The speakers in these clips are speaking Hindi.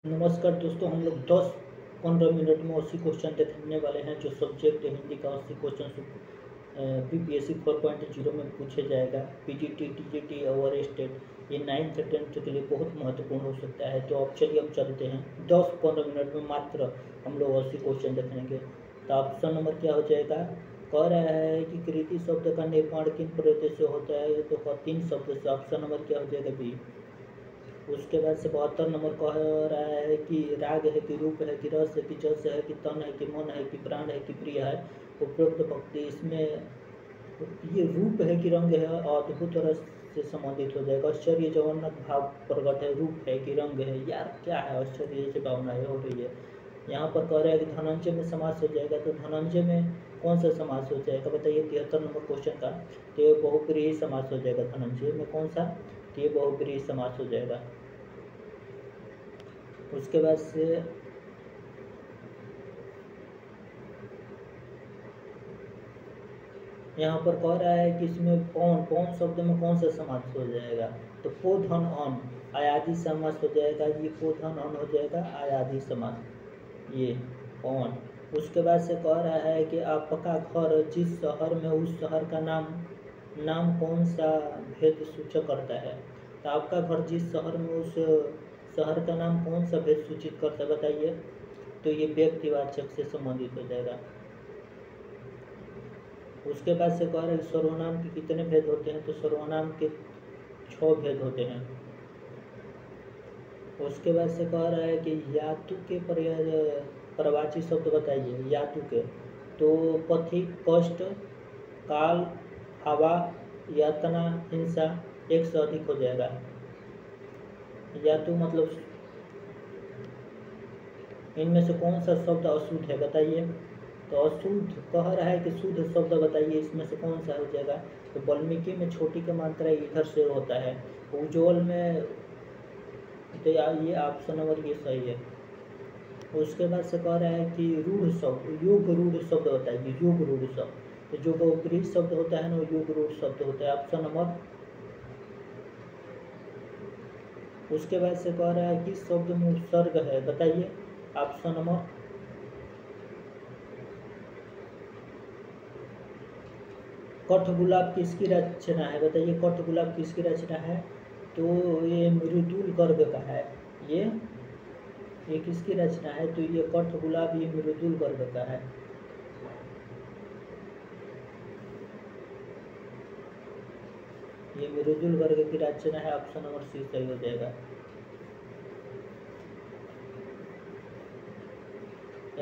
नमस्कार दोस्तों, हम लोग 10-15 मिनट में 80 क्वेश्चन देखने वाले हैं। जो सब्जेक्ट है हिंदी का 80 क्वेश्चन बीपीएससी 4.0 में पूछे जाएगा। पीजीटी, टीजीटी और स्टेट ये 9th 10th के लिए बहुत महत्वपूर्ण हो सकता है। तो अब चलिए हम चलते हैं। 10-15 मिनट में मात्र हम लोग 80 क्वेश्चन देखेंगे। तो ऑप्शन नंबर क्या हो जाएगा? कह रहा है कि कृति शब्द का निर्माण किन प्रत्यय से होता है? तो 3 शब्द से। ऑप्शन नंबर क्या हो जाएगा? बी। उसके बाद से 72 नंबर कह रहा है कि राग है कि रूप है कि रस है कि जस है कि तन है कि मन है कि प्राण है कि प्रिय है। उपरोक्त भक्ति इसमें ये रूप है कि रंग है अद्भुत रस से संबंधित हो जाएगा। आश्चर्य जगन्नाथ भाव प्रकट है। रूप है कि रंग है, यार क्या है आश्चर्य से भावनाएं हो रही है। यहाँ पर कह रहा है कि धनंजय में समास हो जाएगा। तो धनंजय में कौन सा समास हो जाएगा बताइए? 73 नंबर क्वेश्चन का। तो ये बहुप्रिय समास हो जाएगा। धनंजय में कौन सा? तो ये बहुप्रिय समास हो जाएगा। उसके बाद से यहाँ पर कह रहा है कि इसमें कौन शब्द में कौन सा समास हो जाएगा? तो पो धन अन आयादी समास हो जाएगा। ये पो धन अन हो जाएगा आयादी समास, ये कौन। उसके बाद से कह रहा है कि आपका घर जिस शहर में उस शहर का नाम कौन सा भेद सूचक करता है? तो आपका घर जिस शहर में उस शहर का नाम कौन सा भेद सूचित करता है बताइए? तो ये व्यक्तिवाचक से संबंधित हो जाएगा। उसके बाद से कह रहे हैं सर्वनाम के कितने भेद होते हैं? तो सर्वनाम के 6 भेद होते हैं। उसके बाद से कह रहा है कि यातु के प्रवाची शब्द बताइए। यातु के तो पथिक, कष्ट, काल, हवा, यातना, हिंसा, एक से अधिक हो जाएगा। यातु मतलब इनमें से कौन सा शब्द अशुद्ध है बताइए? तो अशुद्ध कह रहा है कि शुद्ध शब्द बताइए, इसमें से कौन सा हो जाएगा? तो वाल्मीकि में छोटी का मात्रा इधर से होता है। उज्ज्वल में तो ये ऑप्शन नंबर ये सही है। उसके बाद से कह रहा है कि रूढ़ शब्द, योग रूढ़ शब्द बताइए। योग रूढ़ शब्द तो जो बहुप्रिय शब्द होता है ना, योग रूढ़ शब्द होता है। Option number. उसके बाद से कह रहा है कि शब्द में उपसर्ग है बताइए। Option number. कठगुलाब किसकी रचना है बताइए? कठगुलाब किसकी रचना है? तो ये मृदुल गर्ग का है। ये किसकी रचना है? तो ये कठगुलाब ये मृदुल गर्ग का है। ये मृदुल गर्ग की रचना है। ऑप्शन नंबर सी सही हो जाएगा।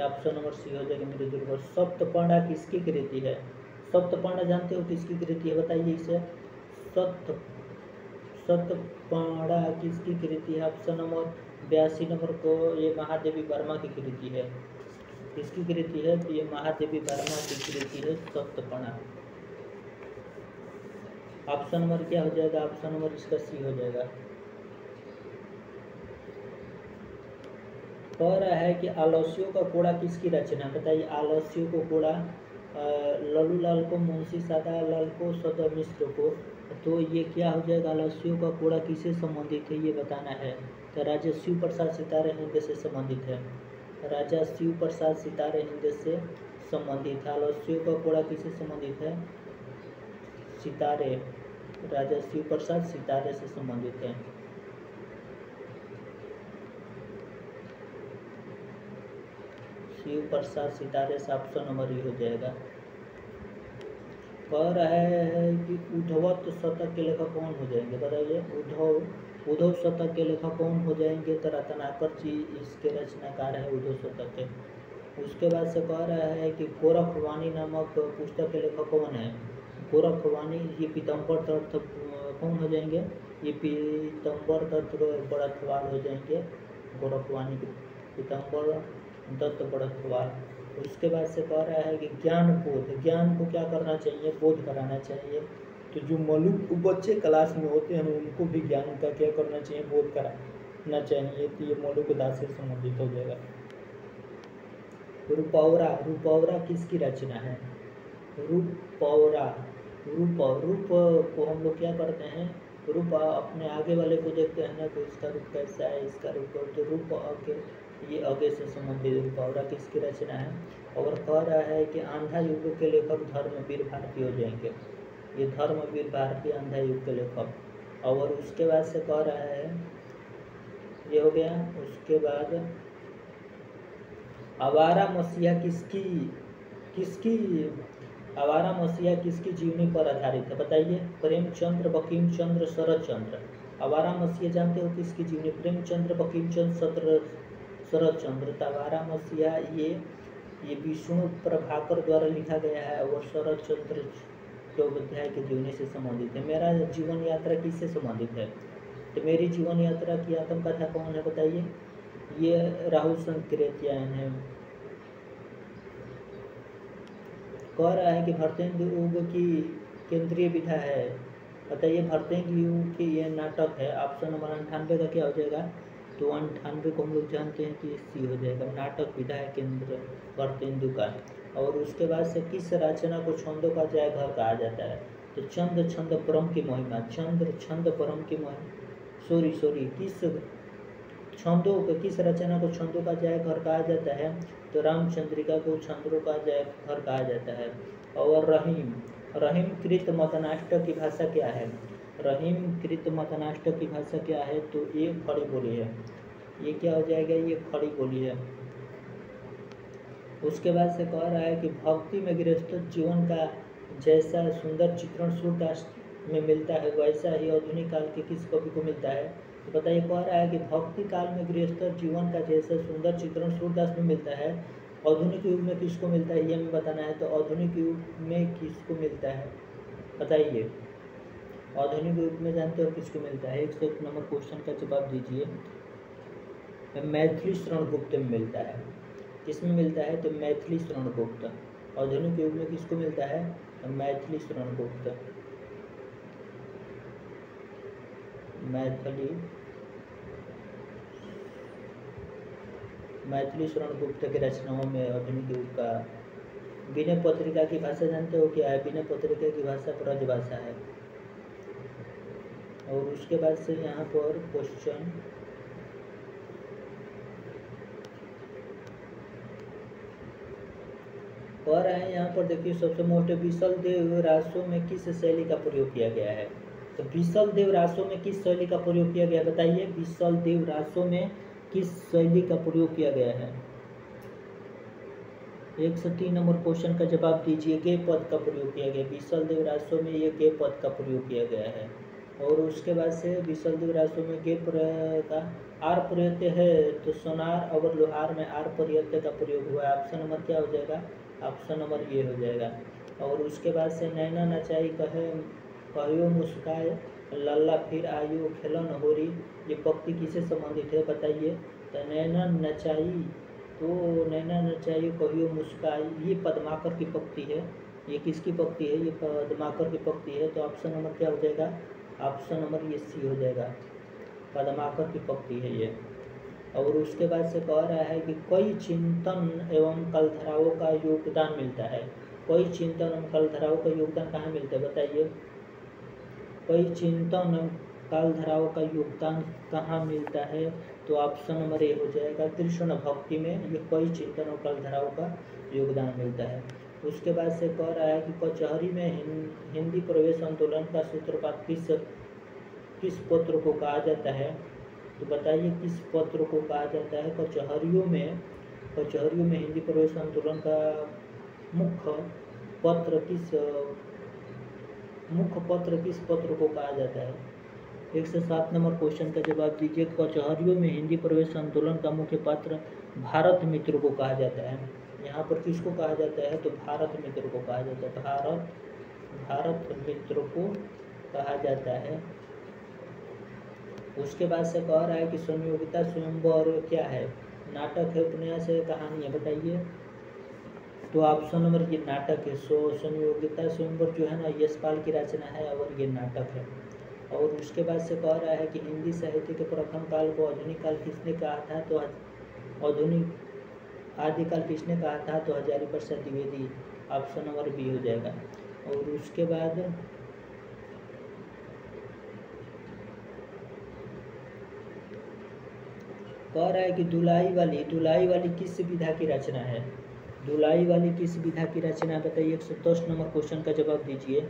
ऑप्शन नंबर सी हो जाएगा मृदुल गर्ग। सप्तपर्णा किसकी कृति है? सप्तपर्णा जानते हो किसकी कृति है बताइए इसे? सप्तपर्णा किसकी कृति है? ऑप्शन नंबर 82 नंबर को ये महादेवी वर्मा की कृति है। किसकी कृति है? तो ये महादेवी वर्मा की कृति है सप्तपर्णा। ऑप्शन नंबर क्या हो जाएगा? ऑप्शन नंबर इसका सी हो जाएगा। कह रहा है कि आलस्यों का कोड़ा किसकी रचना बताइए? आलस्यों को कोड़ा लल्लू लाल को, मुंशी सादा लाल को, सदा मिश्र को। तो ये क्या हो जाएगा? आलस्यों का कोड़ा किससे संबंधित है ये बताना है। तो राजा शिव प्रसाद सितारे हिंद से संबंधित है। राजा शिव प्रसाद सितारे हिंद से संबंधित है। आलस्यों का कोड़ा किससे संबंधित है? सितारे, राजा शिव प्रसाद सितारे से संबंधित है। शिव प्रसाद सितारे से ऑप्शन नंबर ही हो जाएगा। कह रहा है कि उद्धवत शतक के लेखक कौन हो जाएंगे बताइए? उद्धव शतक के लेखक कौन हो जाएंगे? तो रत्नाकर जी इसके रचनाकार है उद्धव शतक के। उसके बाद से कह रहा है कि गोरखवाणी नामक पुस्तक के लेखक कौन है? गोरखवाणी ये पीतम्बर दत्त कौन हो जाएंगे? ये पीतम्बर दत्त बड़थवाल हो जाएंगे। गोरखवाणी पीतम्बर दत्त बड़थवाल। उसके बाद से कह रहा है कि ज्ञान को क्या करना चाहिए? बोध कराना चाहिए। तो जो मलुक बच्चे क्लास में होते हैं उनको भी ज्ञान का क्या करना चाहिए? बोध कराना चाहिए। तो ये मलुक दास से संबंधित हो जाएगा। रूपौरा किसकी रचना है? रूप को हम लोग क्या करते हैं? रूप अपने आगे वाले को देखते हैं ना, तो इसका रूप कैसा है, इसका रूप, तो रूप अगे, ये आगे से संबंधित रूप और किसकी रचना है। और कह रहा है कि आंधा युग के लेखक धर्मवीर भारती हो जाएंगे, ये धर्मवीर भारती आंधा युग के लेखक। और उसके बाद से कह रहा है, ये हो गया। उसके बाद आवारा मसीहा आवारा मसीहा किसकी जीवनी पर आधारित है, बताइए। प्रेमचंद्र, बंकिम चंद्र, शरद चंद्र। आवारा मसीहा जानते हो किसकी जीवनी, प्रेमचंद्र, बंकिम चंद्र, शरद चंद्र। आवारा मसीहा ये विष्णु प्रभाकर द्वारा लिखा गया है और शरद चंद्र चट्टोपाध्याय की जीवनी से संबंधित है। मेरा जीवन यात्रा किससे संबंधित है, तो मेरी जीवन यात्रा की आत्मकथा कौन है, बताइए। ये राहुल संकृत्यायन है। कह रहा है कि भरतेंदु युग की केंद्रीय विधा है, बताइए। भरतेंदु युग की ये नाटक है। ऑप्शन नंबर 98 का क्या हो जाएगा, तो 98 को हम लोग जानते हैं कि सी हो जाएगा। नाटक विधा है केंद्र भरतेंदु का। और उसके बाद से किस रचना को छंदों का जय घर कहा जाता है, तो चंद्र छंद परम की महिमा, चंद्र छंद परम की महिमा, सॉरी किस छंदों को, किस रचना को छंदों का जय घर कहा जाता है, तो रामचंद्रिका को छंदों का जय घर कहा जाता है। और रहीम कृत मतनाष्टक की भाषा क्या है, रहीम कृत मतनाष्टक की भाषा क्या है, तो ये खड़ी बोली है। ये क्या हो जाएगा, ये खड़ी बोली है। उसके बाद से कह रहा है कि भक्ति में गृहस्थ जीवन का जैसा सुंदर चित्रण सूरदास में मिलता है, वैसा ही आधुनिक काल के किस कवि को मिलता है, तो बताइए। कह रहा है कि भक्ति काल में गृहस्थ जीवन का जैसा सुंदर चित्रण सूरदास में मिलता है, आधुनिक युग में किसको मिलता है, ये हमें बताना है। तो आधुनिक युग में किसको मिलता है, बताइए। आधुनिक युग में जानते हो किसको मिलता है, 101 नंबर क्वेश्चन का जवाब दीजिए। मैथिली शरण गुप्त में मिलता है। किसमें मिलता है, तो मैथिली शरण गुप्त। आधुनिक युग में किसको मिलता है, तो मैथिली शरण गुप्त। मैथिली शरण गुप्त की रचनाओं में आधुनिक युग का। विनय पत्रिका की भाषा जानते हो क्या है, विनय पत्रिका की भाषा ब्रजभाषा है। और उसके बाद से यहाँ पर क्वेश्चन कह रहा है, यहाँ पर देखिए सबसे मोस्ट विसल देव रासों में किस शैली का प्रयोग किया गया है, तो विसल देव रासों में किस शैली का प्रयोग किया गया है, बताइए। विसल देव रासों में किस शैली का प्रयोग किया गया है, 103 नंबर क्वेश्चन का जवाब दीजिए। गे पद का प्रयोग किया गया, विसल देव रासों में ये गे पद का प्रयोग किया गया है। और उसके बाद से विसल देव रासों में गे का आर प्रत्यय है, तो सोनार और लोहार में आर प्रत्यय का प्रयोग हुआ है। ऑप्शन नंबर क्या हो जाएगा, ऑप्शन नंबर ये हो जाएगा। और उसके बाद से नैना नचाई कहियो मुस्काए लल्ला फिर आयु खेलन होरी, ये पंक्ति किससे संबंधित है, बताइए। तो नैना नचाई, तो नैना नचाई कहियो मुस्काई, ये पद्माकर की पंक्ति है। ये किसकी पंक्ति है, ये पद्माकर की पंक्ति है। तो ऑप्शन नंबर क्या हो जाएगा, ऑप्शन नंबर ये सी हो जाएगा, पद्माकर की पंक्ति है ये। और उसके बाद से कह रहा है कि कई चिंतन एवं कलधाराओं का योगदान मिलता है, कई चिंतन एवं कलधाराओं का योगदान कहाँ मिलता है, बताइए। कई चिंतन एवं कालधाराओं का योगदान कहाँ मिलता है, तो ऑप्शन नंबर ए हो जाएगा, कृष्ण भक्ति में ये कई चिंतन और कालधाराओं का योगदान मिलता है। उसके बाद से कह रहा है कि कचहरी में हिंदी प्रवेश आंदोलन का सूत्रपात किस पत्र को कहा जाता है, तो बताइए किस पत्र को कहा जाता है। कचहरियों में हिंदी प्रवेश आंदोलन का मुख्य पत्र किस पत्र को कहा जाता है, 107 नंबर क्वेश्चन का जवाब दीजिए। कचहरियों में हिंदी प्रवेश आंदोलन का मुख्य पत्र भारत मित्र को कहा जाता है। यहाँ पर किसको कहा जाता है, तो भारत मित्र को कहा जाता है, भारत मित्र को कहा जाता है। उसके बाद से कह रहा है कि संयोगिता स्वयंवर क्या है, नाटक है, उपन्यास है, कहानी है, बताइए। तो ऑप्शन नंबर ये नाटक है। संयोगिता स्वयंवर जो है ना, यशपाल की रचना है और ये नाटक है। और उसके बाद से कह रहा है कि हिंदी साहित्य के प्रथम काल को आधुनिक काल किसने कहा था, तो आधुनिक आदिकाल किसने कहा था, तो Hazari Prasad Dwivedi, option number B हो जाएगा। और उसके बाद कह रहा है कि दुलाई वाली किस विधा की रचना है? दुलाई वाली किस विधा की रचना है बताइए। 110 नंबर क्वेश्चन का जवाब दीजिए।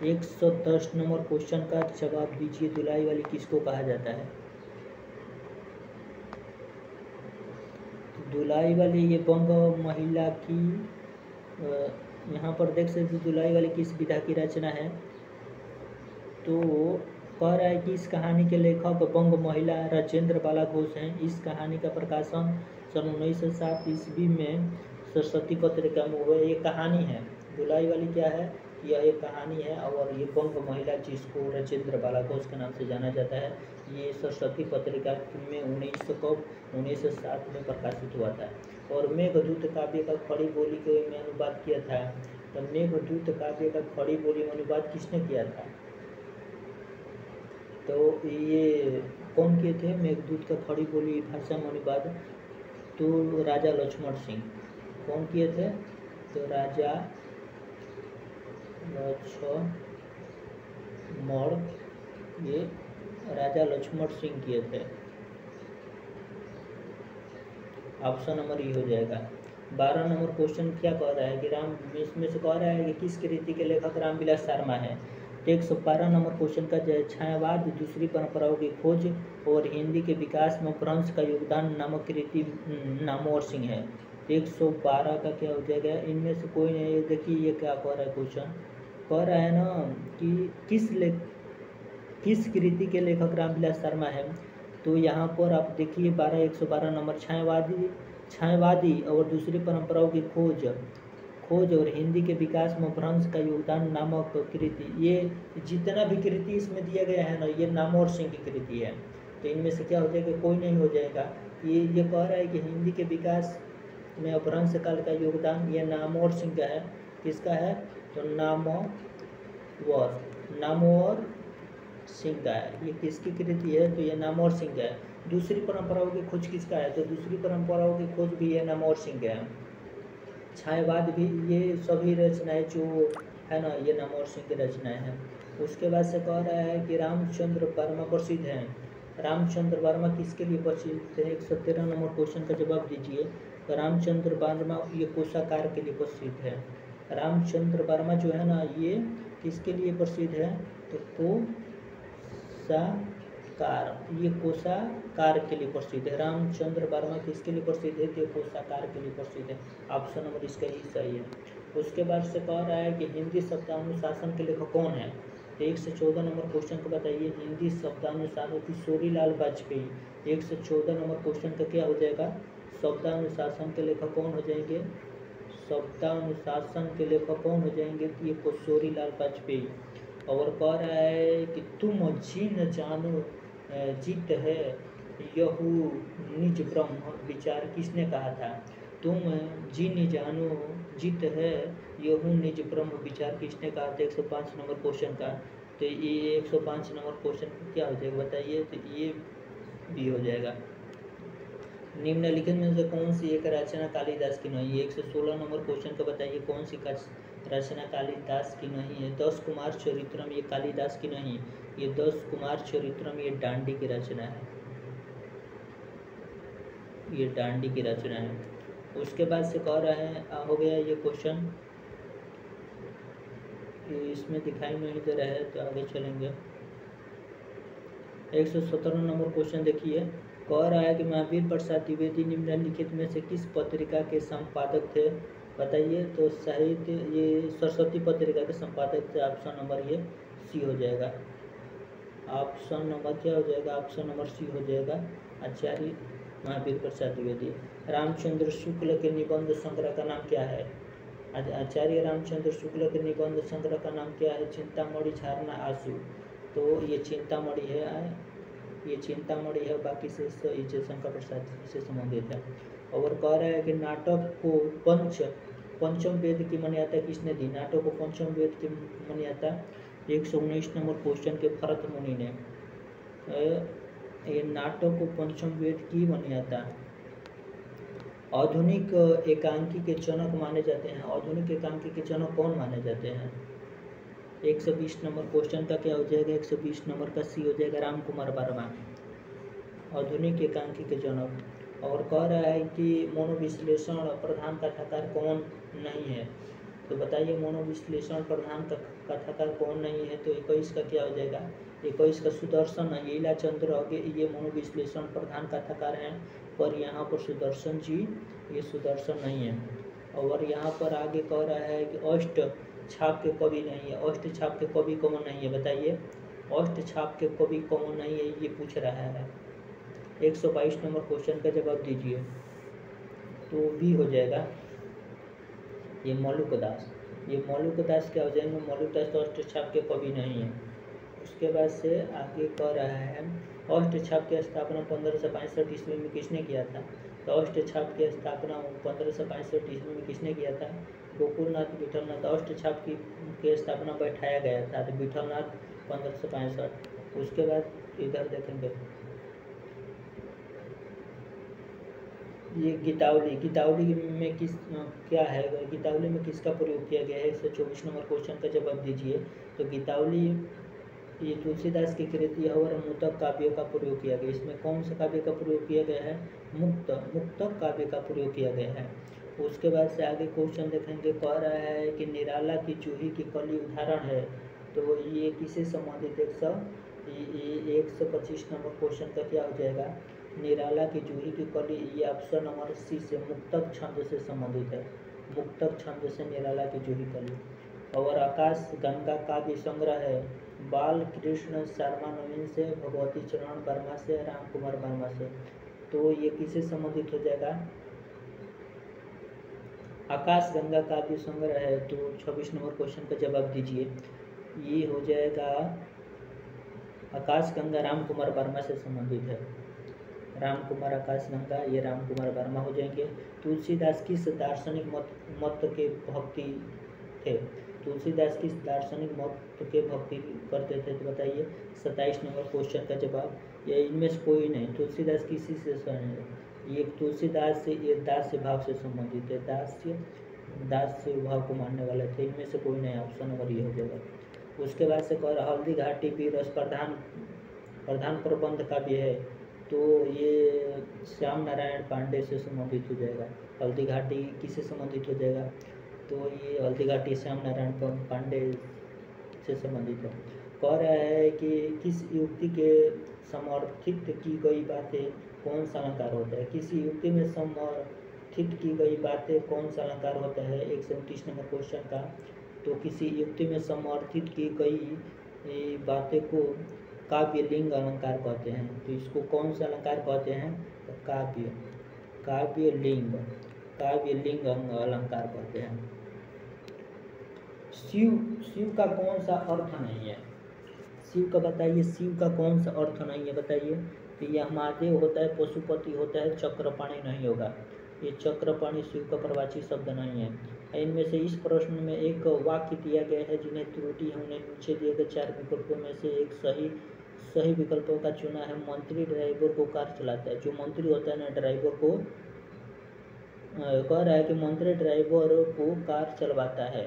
110 नंबर क्वेश्चन का जवाब दीजिए। दुलाई वाली किसको कहा जाता है? दुलाई वाली ये बंग महिला की यहाँ पर देख सकते दुलाई वाली किस विधा की रचना है। तो कह रहा है कि इस कहानी के लेखक बंग महिला राजेंद्र बाला घोष हैं। इस कहानी का प्रकाशन सन 1907 ईस्वी में सरस्वती पत्रिका में हुआ। ये कहानी है, दुलाई वाली क्या है, यह एक कहानी है। और ये बंग महिला जिसको राजेंद्र बाला घोष के नाम से जाना जाता है, ये सरस्वती पत्रिका में 1907 में प्रकाशित हुआ था। और मेघदूत काव्य का खड़ी बोली के में अनुवाद किया था। तो मेघदूत काव्य का खड़ी बोली में अनुवाद किसने किया था? तो ये कौन किए थे मेघदूत का खड़ी बोली भाषा में अनुवाद? तो राजा लक्ष्मण सिंह। कौन किए थे? तो राजा लक्ष्मण सिंह किए थे। ऑप्शन नंबर ई हो जाएगा। 12 नंबर क्वेश्चन क्या कह रहा है कि इसमें से कह रहा है कि किस कृति के लेखक रामविलास शर्मा है? 112 नंबर क्वेश्चन का छायावाद, दूसरी परंपराओं की खोज और हिंदी के विकास में अपभ्रंश का योगदान नामक कृति नामवर सिंह है। 112 का क्या हो जाएगा? इनमें से कोई नहीं। देखिए ये क्या कह रहा है क्वेश्चन, कह रहा है ना कि किस कृति के लेखक रामविलास शर्मा है। तो यहाँ पर आप देखिए 112 नंबर छायावादी और दूसरी परंपराओं की खोज और हिंदी के विकास में अपभ्रंश का योगदान नामक कृति, ये जितना भी कृति इसमें दिया गया है ना, ये नामवर सिंह की कृति है। तो इनमें से क्या हो जाएगा? कोई नहीं हो जाएगा। ये कह रहा है कि हिंदी के विकास में अपभ्रंश काल का योगदान ये नामवर सिंह का है। किसका है? तो नामवर सिंह का है। ये किसकी कृति है? तो ये नामवर सिंह का है। दूसरी परंपराओं की खोज किसका है? तो दूसरी परंपराओं की खोज भी ये नामवर सिंह का है। छायावाद भी, ये सभी रचनाएं जो है ना, ये नामवर सिंह की रचनाएं हैं। उसके बाद से कह रहा है कि रामचंद्र वर्मा प्रसिद्ध हैं। रामचंद्र वर्मा किसके लिए प्रसिद्ध है? 113 नंबर क्वेश्चन का जवाब दीजिए। तो रामचंद्र वर्मा ये कोशाकार के लिए प्रसिद्ध है। रामचंद्र वर्मा जो है ना, ये किसके लिए प्रसिद्ध है? तो ये कोशाकार के लिए प्रसिद्ध है। रामचंद्र वर्मा किसके लिए प्रसिद्ध है? तो कोशाकार के लिए प्रसिद्ध है। ऑप्शन नंबर इसका ही सही है। उसके बाद से कह रहा है कि हिंदी शब्दानुशासन के लेखक कौन है? तो 114 नंबर क्वेश्चन को बताइए। हिंदी शब्दानुशासन किशोरीलाल वाजपेयी। 114 नंबर क्वेश्चन का क्या हो जाएगा? शब्दानुशासन के लेखक कौन हो जाएंगे? शब्दानुशासन के लेखक कौन हो जाएंगे? तो ये किशोरीलाल वाजपेयी। और कह रहा है कि तुम जिन जानो जित है यहू निज ब्रह्म विचार किसने कहा था? तुम जिन जानो जित है यहू निज ब्रह्म विचार किसने कहा था? 105 नंबर क्वेश्चन का। तो ये 105 नंबर क्वेश्चन क्या हो जाएगा बताइए? तो ये भी हो जाएगा। निम्नलिखित में से कौन सी एक रचना कालिदास की नहीं है? 116 नंबर क्वेश्चन का बताइए कौन सी रचना कालिदास की नहीं है? 10 कुमार चरित्रम ये कालिदास की नहीं, ये 10 कुमार चरित्रम ये डांडी की रचना है। ये डांडी की रचना है। उसके बाद से कह रहा है, हो गया ये क्वेश्चन, इसमें दिखाई नहीं दे रहा है तो आगे चलेंगे। 117 नंबर क्वेश्चन देखिए। कह रहा है कि महावीर प्रसाद द्विवेदी निम्नलिखित में से किस पत्रिका के संपादक थे? बताइए। तो साहित्य, ये सरस्वती पत्रिका के संपादक थे। ऑप्शन नंबर ये सी हो जाएगा। ऑप्शन नंबर क्या हो जाएगा? ऑप्शन नंबर सी हो जाएगा। आचार्य महावीर प्रसाद द्विवेदी। रामचंद्र शुक्ल के निबंध संग्रह का नाम क्या है? आचार्य रामचंद्र शुक्ल के निबंध संग्रह का नाम क्या है? चिंतामणि झरना आंसू। तो ये चिंतामणि है, बाकी से शंकर प्रसाद से संबंधित है। और कह रहा है कि नाटक को पंचम वेद की मान्यता किसने दी? नाटक को पंचम वेद की मान्यता 119 नंबर क्वेश्चन के भरत मुनि ने। ये नाटक को पंचम वेद की मान्यता। आधुनिक एकांकी के जनक माने जाते हैं। आधुनिक एकांकी के जनक कौन माने जाते हैं? 120 नंबर क्वेश्चन का क्या हो जाएगा? 120 नंबर का सी हो जाएगा, राम कुमार वर्मा। आधुनिक एकांकी के जनक। और कह रहा है कि मनोविश्लेषण प्रधान कथाकार कौन नहीं है, तो बताइए मनोविश्लेषण प्रधान कथाकार कौन नहीं है। तो 21 का क्या हो जाएगा, 21 का सुदर्शन लीला चंद्र आगे ये मनोविश्लेषण प्रधान कथाकार हैं, पर यहाँ पर सुदर्शन जी ये सुदर्शन नहीं है। और यहाँ पर आगे कह रहा है कि अष्ट छाप के कवि नहीं है, अष्ट छाप के कवि कौन नहीं है बताइए, अष्ट छाप के कवि कौन नहीं है ये पूछ रहा है। 122 नंबर क्वेश्चन का जवाब दीजिए, तो बी हो जाएगा ये मौलिक दास। ये मौलिक दास क्या हो जाएंगे, मौलिक दास तो अष्ट छाप के कवि नहीं है। उसके बाद से आगे कह रहा है अष्ट छाप की स्थापना 1565 ईस्वी में किसने किया था, तो अष्ट छाप की स्थापना 1565 ईस्वी में किसने किया था, गोकुलनाथ विठलनाथ। अष्ट छाप की स्थापना बैठाया गया था तो विठलनाथ 1565। उसके बाद इधर देखेंगे ये गीतावली, गीतावली में किस क्या है, गीतावली में किसका प्रयोग किया गया है, 124 नंबर क्वेश्चन का जवाब दीजिए। तो गीतावली ये तुलसीदास की कृति है और मुक्तक काव्य का प्रयोग किया गया। इसमें कौन सा काव्य का प्रयोग किया गया है, मुक्तक काव्य का प्रयोग किया गया है। उसके बाद से आगे क्वेश्चन देखेंगे, कह रहा है कि निराला की जूही की कली उदाहरण है, तो ये किससे संबंधित, 125 नंबर क्वेश्चन का क्या हो जाएगा, निराला की जूही की कली, ये ऑप्शन नंबर सी से मुक्तक छंद से संबंधित है, मुक्तक छंद से निराला की जूही कली। और आकाश गंगा काव्य संग्रह है बाल कृष्ण शर्मा नवीन से, भगवती चरण वर्मा से, राम कुमार वर्मा से, तो ये किससे संबंधित हो जाएगा, आकाश गंगा काव्य संग्रह है, तो 26 नंबर क्वेश्चन का जवाब दीजिए, ये हो जाएगा आकाश गंगा राम कुमार वर्मा से संबंधित है, राम कुमार आकाश गंगा ये राम कुमार वर्मा हो जाएंगे। तुलसीदास किस दार्शनिक मत के भक्ति थे, तुलसीदास किस दार्शनिक मत के भक्ति करते थे, तो बताइए 27 नंबर क्वेश्चन का जवाब, ये इनमें से कोई नहीं, तुलसीदास किसी से है, ये तुलसीदास से ये दास्य भाव से संबंधित है, दास्य भाव को मानने वाले थे, इनमें से कोई नहीं, ऑप्शन नंबर ये हो जाएगा। उसके बाद से कह हल्दी घाटी भी रस प्रधान प्रबंध का भी है, तो ये श्याम नारायण पांडे से संबंधित हो जाएगा। हल्दी घाटी किससे संबंधित हो जाएगा, तो ये हल्दी घाटी श्याम नारायण पांडे से संबंधित है। कह रहा है कि किस युक्ति के समर्थित की गई बातें कौन सा अलंकार होता है, किसी युक्ति में समर्थित की गई बातें कौन सा अलंकार होता है, 129 नंबर क्वेश्चन का, तो किसी युक्ति में समर्थित की गई बातें को काव्य लिंग अलंकार कहते हैं, तो इसको कौन सा अलंकार कहते हैं, तो काव्य लिंग अलंकार कहते हैं। शिव का कौन सा अर्थ नहीं है, शिव का बताइए, शिव का कौन सा अर्थ नहीं है बताइए, तो यह महादेव होता है, पशुपति होता है, चक्रपाणि नहीं होगा, ये चक्रपाणि शिव का प्रवाची शब्द नहीं है। इनमें से इस प्रश्न में एक वाक्य दिया गया है जिन्हें त्रुटि है, उन्हें नीचे दिए गए 4 विकल्पों में से एक सही विकल्पों का चुना है। मंत्री ड्राइवर को कार चलाता है, जो मंत्री होता है ना ड्राइवर को, कह रहा है कि मंत्री ड्राइवर को कार चलवाता है,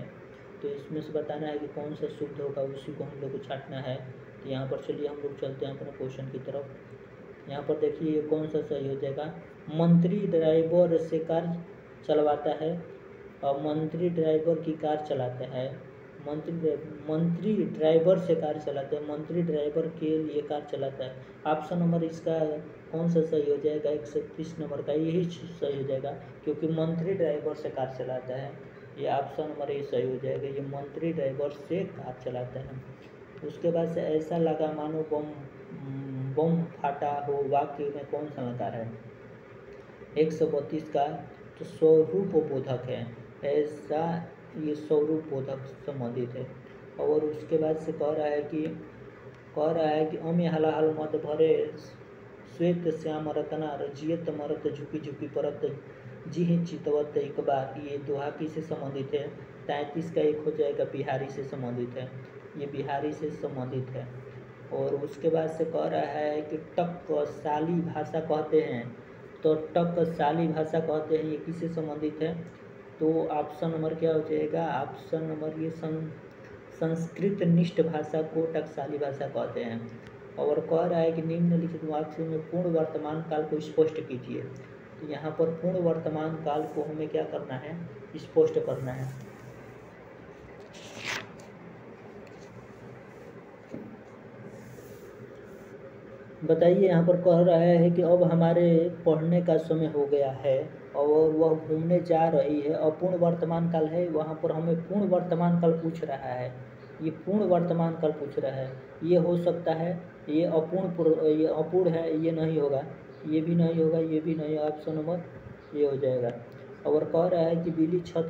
तो इसमें से बताना है कि कौन सा शुद्ध होगा, उसी को हम लोग को छांटना है। तो यहाँ पर चलिए हम लोग चलते हैं अपने क्वेश्चन की तरफ। यहाँ पर देखिए कौन सा सही हो जाएगा, मंत्री ड्राइवर से कार चलवाता है और मंत्री ड्राइवर की कार चलाता है, मंत्री ड्राइवर से कार चलाते हैं, मंत्री ड्राइवर के लिए कार चलाता है। ऑप्शन नंबर इसका कौन सा सही हो जाएगा, 130 नंबर का यही सही हो जाएगा, क्योंकि मंत्री ड्राइवर से कार चलाता है, ये ऑप्शन नंबर ये सही हो जाएगा, ये मंत्री ड्राइवर से कार चलाता है। उसके बाद से ऐसा लगा मानो बम फाटा हो, वाक्य में कौन सा अलंकार है, 132 का, तो स्वरूप बोधक है, ऐसा ये स्वरूप बोधक संबंधित है। और उसके बाद से कह रहा है कि अमे हलाहल मत भरे श्वेत श्याम रतना रजियत मरत झुकी झुकी परत जी चितवत एक बार, ये दोहा किससे संबंधित है, 33 का एक हो जाएगा, बिहारी से संबंधित है, ये बिहारी से संबंधित है। और उसके बाद से कह रहा है कि टकसाली भाषा कहते हैं, तो टकसाली भाषा कहते हैं, ये किससे संबंधित है, तो ऑप्शन नंबर क्या हो जाएगा, ऑप्शन नंबर ये संस्कृत निष्ठ भाषा को टकसाली भाषा कहते हैं। और कह रहा है कि निम्नलिखित वाक्य में पूर्ण वर्तमान काल को स्पष्ट कीजिए। तो यहाँ पर पूर्ण वर्तमान काल को हमें क्या करना है, स्पष्ट करना है। बताइए, यहाँ पर कह रहा है कि अब हमारे पढ़ने का समय हो गया है और वह घूमने जा रही है। अपूर्ण वर्तमान काल है, वहाँ पर हमें पूर्ण वर्तमान काल पूछ रहा है। ये पूर्ण वर्तमान काल पूछ रहा है। ये हो सकता है, ये अपूर्ण है, ये नहीं होगा, ये भी नहीं होगा, ये भी नहीं। ऑप्शन नंबर ये हो जाएगा। और कह रहा है कि बिल्ली छत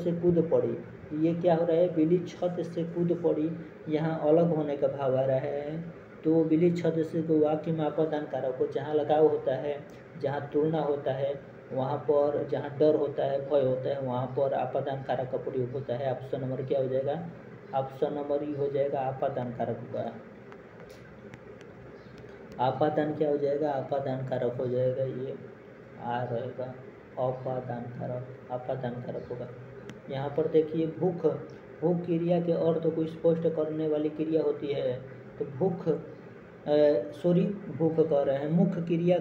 से कूद पड़ी। ये क्या हो रहा है, बिल्ली छत से कूद पड़ी, यहाँ अलग होने का भाव आ रहा है। तो बिल्ली छत से को वाक्य में आपादान कारक हो, जहाँ लगाव होता है, जहाँ तुलना होता है, वहाँ पर जहाँ डर होता है, भय होता है, वहाँ पर आपादान कारक का प्रयोग होता है। ऑप्शन नंबर क्या हो जाएगा, ऑप्शन नंबर ई हो जाएगा, आपादान कारक होगा। आपादान क्या हो जाएगा, आपादान कारक हो जाएगा, ये आ रहेगा अपादान कारक, आपादान कारक होगा। यहाँ पर देखिए, भूख क्रिया के अर्थ को स्पष्ट करने वाली क्रिया होती है। तो भूख कह रहे हैं, मुख्य क्रिया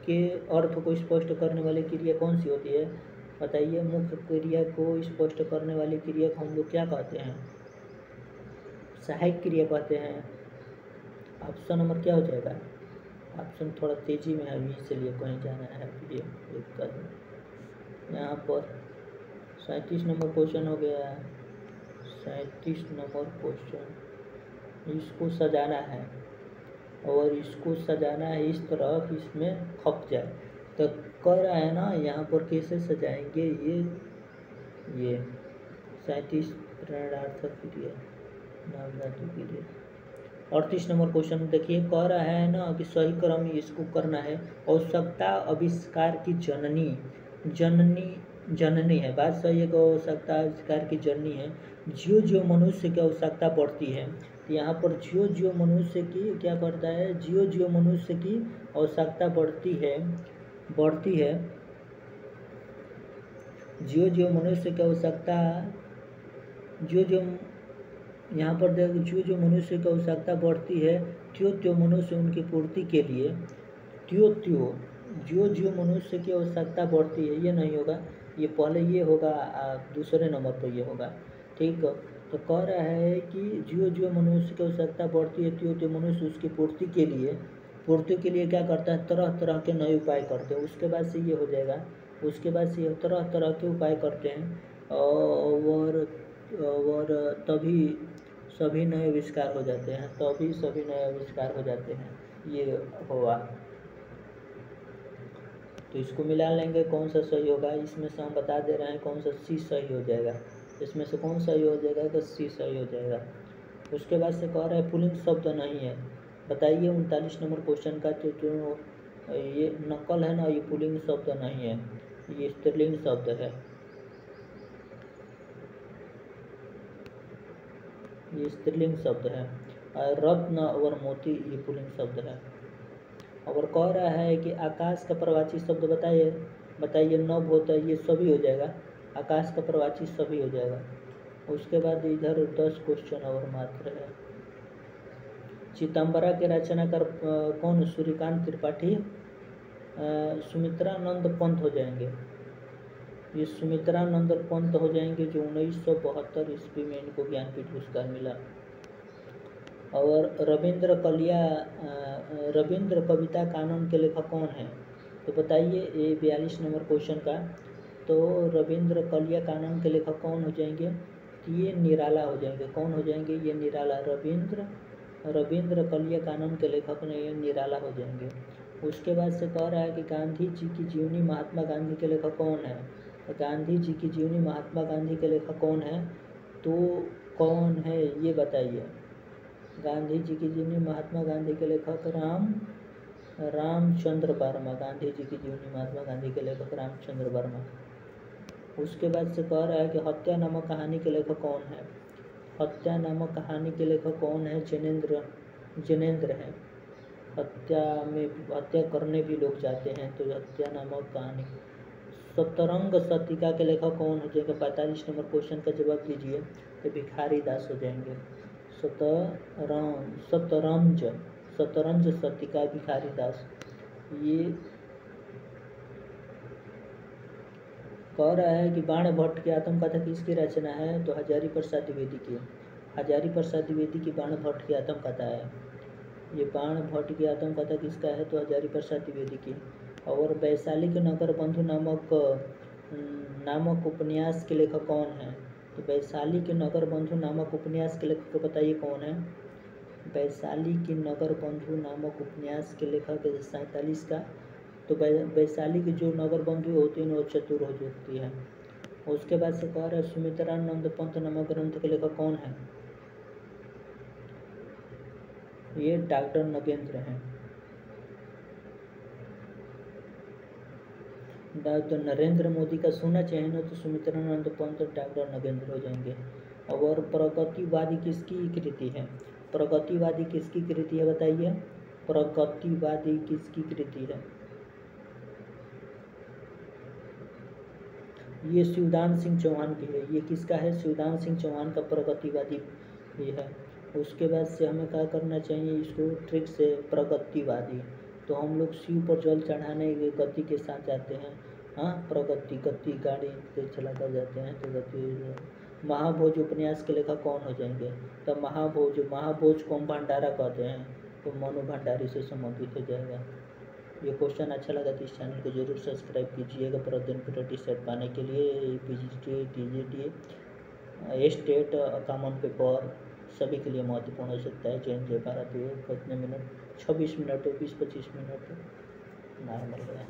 के अर्थ को स्पष्ट करने वाली क्रिया कौन सी होती है, बताइए। मुख्य क्रिया को स्पष्ट करने वाली क्रिया को हम लोग क्या कहते हैं, सहायक क्रिया कहते हैं। ऑप्शन नंबर क्या हो जाएगा, ऑप्शन थोड़ा तेजी में है अभी, इसलिए कहीं जाना है ये यहाँ पर 37 नंबर क्वेश्चन हो गया है। 37 नंबर क्वेश्चन, इसको सजाना है और इसको सजाना है इस तरह कि इसमें खप जाए। तो कह रहा है ना, यहाँ पर कैसे सजाएंगे, ये 37 प्रेरणार्थक क्रिया, नामधातु क्रिया। 38 नंबर क्वेश्चन देखिए, कह रहा है ना कि सही क्रम इसको करना है। आवश्यकता आविष्कार की जननी है, बात सही है कि आवश्यकता आविष्कार की जननी है। ज्यो मनुष्य की आवश्यकता बढ़ती है, तो यहाँ पर ज्यो मनुष्य की क्या करता है, ज्यो मनुष्य की आवश्यकता बढ़ती है। ज्यो मनुष्य की आवश्यकता, यहाँ पर देखो, जो मनुष्य की आवश्यकता बढ़ती है, त्यो मनुष्य उनकी पूर्ति के लिए, जो मनुष्य की आवश्यकता बढ़ती है, ये नहीं होगा, ये पहले ये होगा, दूसरे नंबर पर ये होगा, ठीक। तो कह रहा है कि जो मनुष्य की आवश्यकता बढ़ती है, त्यो मनुष्य उसकी पूर्ति के लिए क्या करता है, तरह तरह के नए उपाय करते हैं। उसके बाद से ये हो जाएगा, उसके बाद से तरह तरह के उपाय करते हैं और तभी सभी नए आविष्कार हो जाते हैं, ये हुआ। तो इसको मिला लेंगे, कौन सा सही होगा, इसमें से हम बता दे रहे हैं कौन सा सी सही हो जाएगा, इसमें से कौन सही हो जाएगा, तो सी सही हो जाएगा। उसके बाद से कह रहा है पुल्लिंग शब्द नहीं है, बताइए 39 नंबर क्वेश्चन का। जो ये नकल है ना, ये पुल्लिंग शब्द नहीं है, ये स्त्रीलिंग शब्द है, ये स्त्रीलिंग शब्द है। रत्न और मोती ये पुल्लिंग शब्द है। और कह रहा है कि आकाश का प्रवाची शब्द बताइए नभ होता है, ये सभी हो जाएगा, आकाश का प्रवाची सभी हो जाएगा। उसके बाद इधर 10 क्वेश्चन और मात्र है। चिदंबरा के रचनाकार कौन, सूर्यकांत त्रिपाठी, सुमित्रानंद पंत हो जाएंगे, ये सुमित्रानंद पंत हो जाएंगे, जो 1972 ईस्वी में इनको ज्ञानपीठ पुरस्कार मिला। और रविंद्र कविता कानून के लेखक कौन है, तो बताइए, ये 42 नंबर क्वेश्चन का। तो रविंद्र कलिया कानून के लेखक कौन हो जाएंगे, ये निराला हो जाएंगे, कौन हो जाएंगे, ये निराला। रविंद्र कलिया कानून के लेखक ने ये निराला हो जाएंगे। उसके बाद से कह रहा है कि गांधी जी की जीवनी महात्मा गांधी के लेखक कौन है, तो गांधी जी की जीवनी महात्मा गांधी के लेखक कौन है, तो कौन है ये बताइए। गांधी जी की जीवनी महात्मा गांधी के लेखक रामचंद्र वर्मा, गांधी जी की जीवनी महात्मा गांधी के लेखक रामचंद्र वर्मा। उसके बाद से कह रहा है कि हत्या नामक कहानी के लेखक कौन है, हत्या नामक कहानी के लेखक कौन है, जैनेंद्र है। हत्या करने भी लोग जाते हैं, तो हत्या नामक कहानी। सतरंग शतिका के लेखक कौन हो जाएगा, 45 नंबर क्वेश्चन का जवाब दीजिए, तो भिखारी दास हो जाएंगे। शतरंज शतरंज सतिका भिखारी दास। ये कह रहा है कि बाण भट्ट की आत्मकथा किसकी रचना है, तो हजारी प्रसाद द्विवेदी की। हजारी प्रसाद द्विवेदी की बाण भट्ट की आत्मकथा है। ये बाण भट्ट की आत्मकथा किसका है, तो हजारी प्रसाद द्विवेदी की। और वैशाली के नगर बंधु नामक उपन्यास के लेखक कौन है, तो वैशाली के नगर बंधु नामक उपन्यास के लेखक को बताइए कौन है। वैशाली के नगर बंधु नामक उपन्यास के लेखक है 47 का, तो वैशाली के जो नगर बंधु होती है वो चतुर्भुज होती है। उसके बाद से कह रहा है सुमित्रानंद पंत नामक ग्रंथ के लेखक कौन है, ये डॉक्टर नगेंद्र हैं। डॉक्टर नरेंद्र मोदी का सुनना चाहिए ना, तो सुमित्रानंद पंत डॉक्टर नगेंद्र हो जाएंगे। और प्रगतिवादी किसकी कृति है, प्रगतिवादी किसकी कृति है बताइए, प्रगतिवादी किसकी कृति है, ये शिवदान सिंह चौहान की है। ये किसका है, शिवदान सिंह चौहान का प्रगतिवादी ये है। उसके बाद से हमें क्या करना चाहिए, इसको ट्रिक से प्रगतिवादी, तो हम लोग शिव पर जल चढ़ाने गति के साथ जाते हैं। हाँ, गति गाड़ी तेज चलाकर जाते हैं तो गति। महाभोज उपन्यास के लेखक कौन हो जाएंगे, तो महाभोज को हम भंडारा कहते हैं, तो मनु भंडारी से संबंधित हो जाएगा। ये क्वेश्चन अच्छा लगा तो इस चैनल को जरूर सब्सक्राइब कीजिएगा प्रतिदिन प्रायोरिटी सेट पाने के लिए। PGT TGT state common paper सभी के लिए महत्वपूर्ण हो सकता है। जय जय भारत। कितने मिनट, 26 मिनट 20-25 मिनट नॉर्मल है।